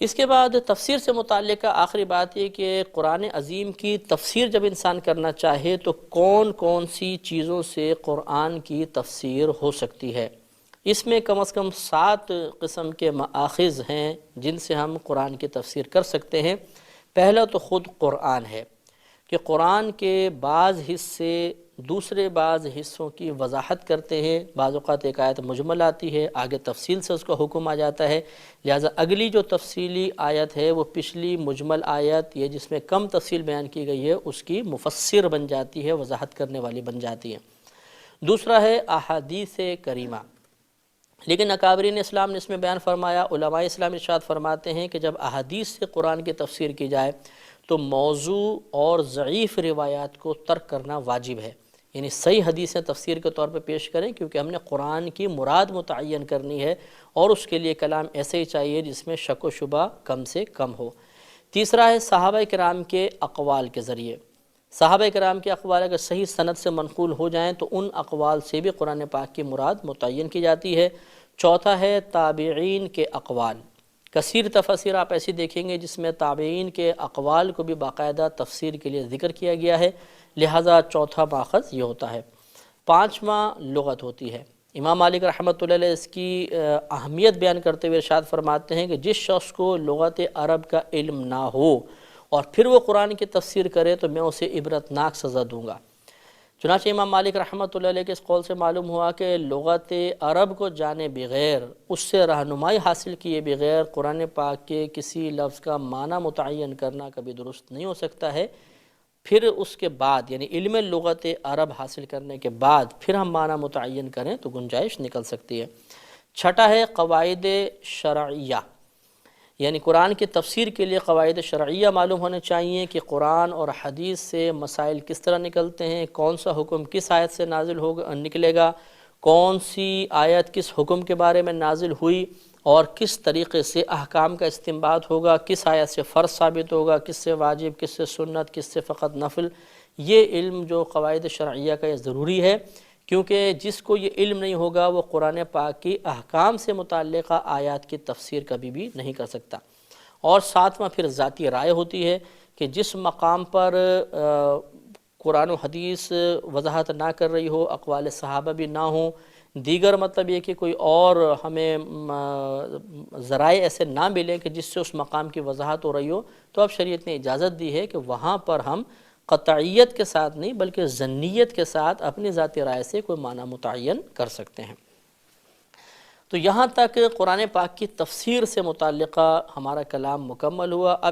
اس کے بعد تفسیر سے متعلقہ آخری بات یہ کہ قرآن عظیم کی تفسیر جب انسان کرنا چاہے تو کون کون سی چیزوں سے قرآن کی تفسیر ہو سکتی ہے۔ اس میں کم از کم 7 قسم کے مآخذ ہیں جن سے ہم قرآن کی تفسیر کر سکتے ہیں۔ پہلا تو خود قرآن ہے کہ قرآن کے بعض حصے دوسرے بعض حصوں کی وضاحت کرتے ہیں۔ بعض اوقات ایک آیت مجمل آتی ہے، آگے تفصیل سے اس کا حکم آ جاتا ہے، لہٰذا اگلی جو تفصیلی آیت ہے وہ پچھلی مجمل آیت یہ جس میں کم تفصیل بیان کی گئی ہے اس کی مفسر بن جاتی ہے، وضاحت کرنے والی بن جاتی ہے۔ دوسرا ہے احادیث کریمہ، لیکن اکابرین اسلام نے اس میں بیان فرمایا، علماء اسلام ارشاد فرماتے ہیں کہ جب احادیث سے قرآن کی تفسیر کی جائے تو موضوع اور ضعیف روایات کو ترک کرنا واجب ہے، یعنی صحیح حدیثیں تفسیر کے طور پہ پیش کریں، کیونکہ ہم نے قرآن کی مراد متعین کرنی ہے اور اس کے لیے کلام ایسے ہی چاہیے جس میں شک و شبہ کم سے کم ہو۔ تیسرا ہے صحابہ کرام کے اقوال کے ذریعے، صحابہ کرام کے اقوال اگر صحیح سند سے منقول ہو جائیں تو ان اقوال سے بھی قرآن پاک کی مراد متعین کی جاتی ہے۔ چوتھا ہے تابعین کے اقوال، کثیر تفاسیر آپ ایسی دیکھیں گے جس میں تابعین کے اقوال کو بھی باقاعدہ تفسیر کے لیے ذکر کیا گیا ہے، لہٰذا چوتھا ماخذ یہ ہوتا ہے۔ پانچواں لغت ہوتی ہے۔ امام مالک رحمۃ اللہ علیہ اس کی اہمیت بیان کرتے ہوئے ارشاد فرماتے ہیں کہ جس شخص کو لغت عرب کا علم نہ ہو اور پھر وہ قرآن کی تفسیر کرے تو میں اسے عبرتناک سزا دوں گا۔ چنانچہ امام مالک رحمۃ اللہ علیہ کے اس قول سے معلوم ہوا کہ لغت عرب کو جانے بغیر، اس سے رہنمائی حاصل کیے بغیر قرآن پاک کے کسی لفظ کا معنی متعین کرنا کبھی درست نہیں ہو سکتا ہے۔ پھر اس کے بعد یعنی علم لغت عرب حاصل کرنے کے بعد پھر ہم معنی متعین کریں تو گنجائش نکل سکتی ہے۔ چھٹا ہے قواعد شرعیہ، یعنی قرآن کی تفسیر کے لیے قواعد شرعیہ معلوم ہونے چاہیے کہ قرآن اور حدیث سے مسائل کس طرح نکلتے ہیں، کون سا حکم کس آیت سے نازل نکلے گا، کون سی آیت کس حکم کے بارے میں نازل ہوئی اور کس طریقے سے احکام کا استنباط ہوگا، کس آیت سے فرض ثابت ہوگا، کس سے واجب، کس سے سنت، کس سے فقط نفل۔ یہ علم جو قواعد شرعیہ کا یہ ضروری ہے، کیونکہ جس کو یہ علم نہیں ہوگا وہ قرآن پاک کی احکام سے متعلقہ آیات کی تفسیر کبھی بھی نہیں کر سکتا۔ اور ساتواں پھر ذاتی رائے ہوتی ہے کہ جس مقام پر قرآن و حدیث وضاحت نہ کر رہی ہو، اقوال صحابہ بھی نہ ہوں، دیگر مطلب یہ کہ کوئی اور ہمیں ذرائع ایسے نہ ملیں کہ جس سے اس مقام کی وضاحت ہو رہی ہو، تو اب شریعت نے اجازت دی ہے کہ وہاں پر ہم قطعیت کے ساتھ نہیں بلکہ ظنیت کے ساتھ اپنی ذاتی رائے سے کوئی معنی متعین کر سکتے ہیں۔ تو یہاں تک قرآن پاک کی تفسیر سے متعلقہ ہمارا کلام مکمل ہوا۔ اب